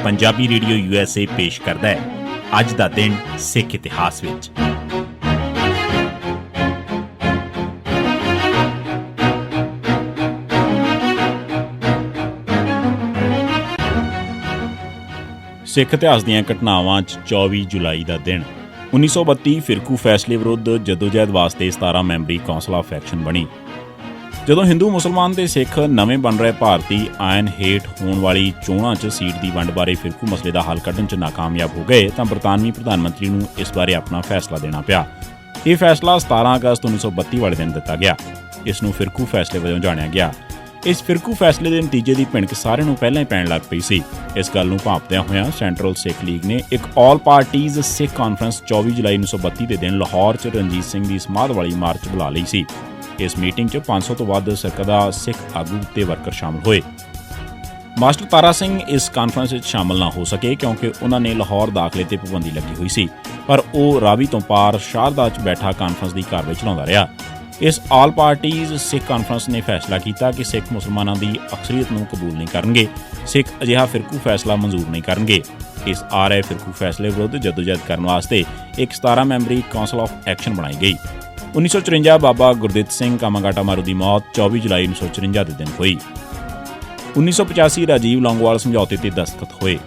Punjabi radio USA पेश करता है अज दा दिन सिख इतिहास विच। सिख इतिहास दीआं घटनावां 24 जुलाई का दिन 1932 फिरकू फैसले विरुद्ध जदोजहद वास्ते 17 मैंबरी कौंसल ऑफ एक्शन बनी। ਜਦੋਂ ਹਿੰਦੂ ਮੁਸਲਮਾਨ ਤੇ ਸਿੱਖ ਨਵੇਂ ਬਣ ਰਹੇ ਭਾਰਤੀ ਆਇਨ ਹੇਠ ਹੋਣ ਵਾਲੀ ਚੋਣਾਂ 'ਚ ਸੀਟ ਦੀ ਵੰਡ ਬਾਰੇ ਫਿਰਕੂ ਮਸਲੇ ਦਾ ਹੱਲ ਕੱਢਣ 'ਚ ਨਾਕਾਮਯਾਬ ਹੋ ਗਏ ਤਾਂ ਬਰਤਾਨਵੀ ਪ੍ਰਧਾਨ ਮੰਤਰੀ ਨੂੰ ਇਸ ਬਾਰੇ ਆਪਣਾ ਫੈਸਲਾ ਦੇਣਾ ਪਿਆ। ਇਹ ਫੈਸਲਾ 17 ਅਗਸਤ 1932 ਵਾਲੇ ਦਿਨ ਦਿੱਤਾ ਗਿਆ। ਇਸ ਨੂੰ ਫਿਰਕੂ ਫੈਸਲੇ ਵਜੋਂ ਜਾਣਿਆ ਗਿਆ। ਇਸ ਫਿਰਕੂ ਫੈਸਲੇ ਦੇ ਨਤੀਜੇ ਦੀ ਭਿਣਕ ਸਾਰਿਆਂ ਨੂੰ ਪਹਿਲਾਂ ਹੀ ਪੈਣ ਲੱਗ ਪਈ ਸੀ। ਇਸ ਗੱਲ ਨੂੰ ਭਾਂਪਦਿਆਂ ਹੋਇਆਂ ਸੈਂਟਰਲ ਸਿੱਖ ਲੀਗ ਨੇ ਇੱਕ ਆਲ ਪਾਰਟੀਜ਼ ਸਿੱਖ ਕਾਨਫਰੰਸ 24 ਜੁਲਾਈ 1932 ਦੇ ਦਿਨ ਲਾਹੌਰ 'ਚ ਰਣਜੀਤ ਸਿੰਘ ਦੀ ਸਮਾਧ ਵਾਲੀ ਮਾਰਚ ਬੁਲਾ ਲਈ ਸੀ। ਇਸ ਮੀਟਿੰਗ 'ਚ 500 ਤੋਂ ਵੱਧ ਸਰਕਦਾ ਸਿੱਖ ਆਗੂ ਤੇ ਵਰਕਰ ਸ਼ਾਮਲ ਹੋਏ। ਮਾਸਟਰ ਤਾਰਾ ਸਿੰਘ ਇਸ ਕਾਨਫਰੰਸ ਵਿੱਚ ਸ਼ਾਮਲ ਨਾ ਹੋ ਸਕੇ ਕਿਉਂਕਿ ਉਹਨਾਂ ਨੇ ਲਾਹੌਰ ਦਾਖਲੇ ਤੇ ਪਾਬੰਦੀ ਲੱਗੀ ਹੋਈ ਸੀ, ਪਰ ਉਹ ਰਾਵੀ ਤੋਂ ਪਾਰ ਸ਼ਾਰਦਾ 'ਚ ਬੈਠਾ ਕਾਨਫਰੰਸ ਦੀ ਕਾਰਵਾਈ ਚਲਾਉਂਦਾ ਰਿਹਾ। ਇਸ ਆਲ ਪਾਰਟੀਜ਼ ਸਿੱਖ ਕਾਨਫਰੰਸ ਨੇ ਫੈਸਲਾ ਕੀਤਾ ਕਿ ਸਿੱਖ ਮੁਸਲਮਾਨਾਂ ਦੀ ਅਕਸਰੀਅਤ ਨੂੰ ਕਬੂਲ ਨਹੀਂ ਕਰਨਗੇ। ਸਿੱਖ ਅਜਿਹਾ ਫਿਰਕੂ ਫੈਸਲਾ ਮਨਜ਼ੂਰ ਨਹੀਂ ਕਰਨਗੇ। ਇਸ ਆ ਰਹੇ ਫਿਰਕੂ ਫੈਸਲੇ ਵਿਰੁੱਧ ਜਦੋਜਹਿਦ ਕਰਨ ਵਾਸਤੇ ਇੱਕ 17 ਮੈਂਬਰੀ ਕੌਂਸਲ ਆਫ ਐਕਸ਼ਨ ਬਣਾਈ ਗਈ। 1954 ਬਾਬਾ ਗੁਰਦਿੱਤ ਸਿੰਘ ਕਾਮਾਗਾਟਾ ਮਾਰੂ ਦੀ ਮੌਤ 24 ਜੁਲਾਈ 1954 ਦੇ ਦਿਨ ਹੋਈ। 1985 ਰਾਜੀਵ ਲੌਂਗੋਵਾਲ ਸਮਝੌਤੇ ਤੇ ਦਸਤਖਤ ਹੋਏ।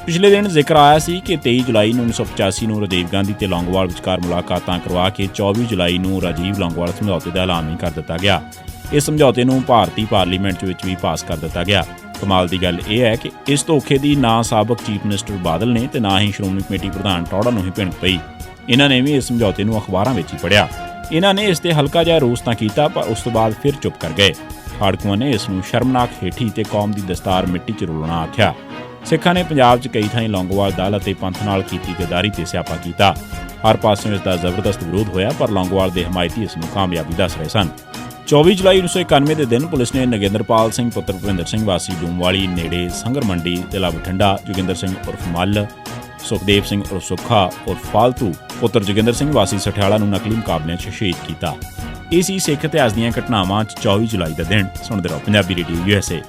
ਪਿਛਲੇ ਦਿਨ ਜ਼ਿਕਰ ਆਇਆ ਸੀ ਕਿ 23 ਜੁਲਾਈ 1985 ਨੂੰ ਰਾਜੀਵ ਗਾਂਧੀ ਤੇ ਲੌਂਗੋਵਾਲ ਵਿਚਕਾਰ ਮੁਲਾਕਾਤਾਂ ਕਰਵਾ ਕੇ 24 ਜੁਲਾਈ ਨੂੰ ਰਾਜੀਵ ਲੌਂਗੋਵਾਲ ਸਮਝੌਤੇ ਦਾ ਐਲਾਨ ਵੀ ਕਰ ਦਿੱਤਾ ਗਿਆ। ਇਸ ਸਮਝੌਤੇ ਨੂੰ ਭਾਰਤੀ ਪਾਰਲੀਮੈਂਟ ਵਿੱਚ ਵੀ ਪਾਸ ਕਰ ਦਿੱਤਾ ਗਿਆ। ਕਮਾਲ ਦੀ ਗੱਲ ਇਹ ਹੈ ਕਿ ਇਸ ਧੋਖੇ ਦੀ ਨਾ ਸਾਬਕ ਚੀਫ ਮਿਨਿਸਟਰ ਬਾਦਲ ਨੇ ਤੇ ਨਾ ਹੀ ਸ਼੍ਰੋਮਣੀ ਕਮੇਟੀ ਪ੍ਰਧਾਨ ਟੌੜਾ ਨੂੰ ਹੀ ਭਿਣਕ ਪਈ। ਇਹਨਾਂ ਨੇ ਵੀ ਇਸ ਸਮਝੌਤੇ ਨੂੰ ਅਖਬਾਰਾਂ ਵਿੱਚ ਹੀ ਪੜ੍ਹਿਆ। ਇਹਨਾਂ ਨੇ ਇਸ ਤੇ ਹਲਕਾ ਜਿਹਾ ਰੋਸ ਤਾਂ ਕੀਤਾ, ਪਰ ਉਸ ਤੋਂ ਬਾਅਦ ਫਿਰ ਚੁੱਪ ਕਰ ਗਏ। ਖਾੜਕੂਆਂ ਨੇ ਇਸ ਨੂੰ ਸ਼ਰਮਨਾਕ ਹੇਠੀ ਤੇ ਕੌਮ ਦੀ ਦਸਤਾਰ ਮਿੱਟੀ 'ਚ ਰੋਲਣਾ ਆਖਿਆ। ਸਿੱਖਾਂ ਨੇ ਪੰਜਾਬ 'ਚ ਕਈ ਥਾਈਂ ਲੌਂਗੋਵਾਲ ਦਲ ਅਤੇ ਪੰਥ ਨਾਲ ਕੀਤੀ ਗਦਾਰੀ ਤੇ ਸਿਆਪਾ ਕੀਤਾ। ਹਰ ਪਾਸਿਓਂ ਇਸ ਦਾ ਜ਼ਬਰਦਸਤ ਵਿਰੋਧ ਹੋਇਆ, ਪਰ ਲੌਂਗੋਵਾਲ ਦੇ ਹਮਾਇਤੀ ਇਸ ਨੂੰ ਕਾਮਯਾਬੀ ਦੱਸ ਰਹੇ ਸਨ। 24 ਜੁਲਾਈ 1991 ਦੇ ਦਿਨ ਪੁਲਿਸ ਨੇ ਨਗੇਂਦਰਪਾਲ ਸਿੰਘ ਪੁੱਤਰ ਭੁਪਿੰਦਰ ਸਿੰਘ ਵਾਸੀ ਡੂਮਵਾਲੀ ਨੇੜੇ ਸੰਗਰ ਮੰਡੀ ਜ਼ਿਲ੍ਹਾ ਬਠਿੰਡਾ, ਜੋਗਿੰਦਰ ਸਿੰਘ ਉਰਫ ਮੱਲ, ਸੁਖਦੇਵ ਸਿੰਘ ਉਰਫ ਸੁੱਖਾ ਉਰਫ ਫਾਲਤੂ ਪੁੱਤਰ ਜੋਗਿੰਦਰ ਸਿੰਘ ਵਾਸੀ ਸਠਿਆਲਾ ਨੂੰ ਨਕਲੀ ਮੁਕਾਬਲਿਆਂ 'ਚ ਸ਼ਹੀਦ ਕੀਤਾ। ਇਹ ਸੀ ਸਿੱਖ ਇਤਿਹਾਸ ਦੀਆਂ ਘਟਨਾਵਾਂ 'ਚ 24 ਜੁਲਾਈ ਦਾ ਦਿਨ। ਸੁਣਦੇ ਰਹੋ ਪੰਜਾਬੀ ਰੇਡੀਓ USA।